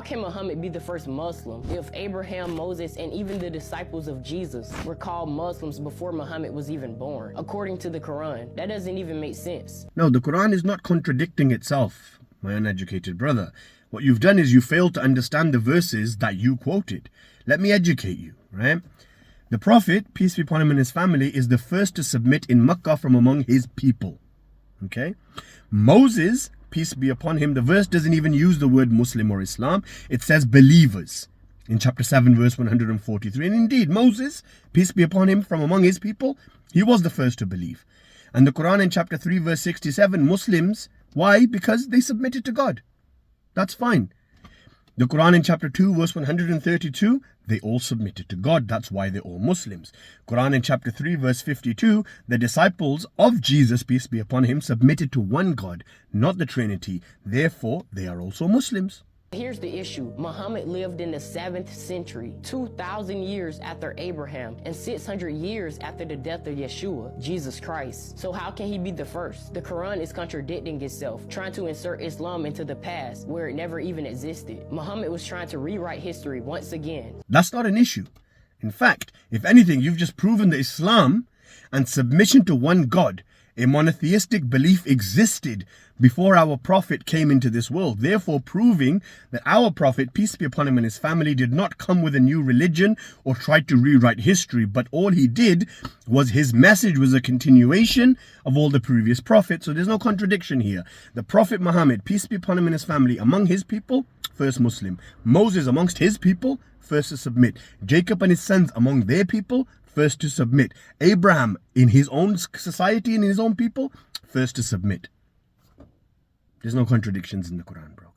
how can Muhammad be the first Muslim if Abraham, Moses, and even the disciples of Jesus were called Muslims before Muhammad was even born? According to the Quran, that doesn't even make sense. No, the Quran is not contradicting itself, my uneducated brother. What you've done is you failed to understand the verses that you quoted. Let me educate you, right? The Prophet, peace be upon him and his family, is the first to submit in Makkah from among his people. Okay? Moses, peace be upon him, the verse doesn't even use the word Muslim or Islam. It says believers in chapter 7, verse 143. And indeed, Moses, peace be upon him, from among his people, he was the first to believe. And the Quran in chapter 3, verse 67, Muslims, why? Because they submitted to God. That's fine. The Quran in chapter 2, verse 132, they all submitted to God. That's why they're all Muslims. Quran in chapter 3, verse 52, the disciples of Jesus, peace be upon him, submitted to one God, not the Trinity. Therefore, they are also Muslims. Here's the issue. Muhammad lived in the 7th century, 2,000 years after Abraham, and 600 years after the death of Yeshua, Jesus Christ. So how can he be the first? The Quran is contradicting itself, trying to insert Islam into the past where it never even existed. Muhammad was trying to rewrite history once again. That's not an issue. In fact, if anything, you've just proven that Islam and submission to one God, a monotheistic belief, existed before our Prophet came into this world, therefore proving that our Prophet, peace be upon him and his family, did not come with a new religion or try to rewrite history, but all he did was his message was a continuation of all the previous prophets. So there's no contradiction here. The Prophet Muhammad, peace be upon him and his family, among his people, first Muslim. Moses amongst his people, first to submit. Jacob and his sons among their people, first to submit. Abraham in his own society and in his own people, first to submit. There's no contradictions in the Quran, bro.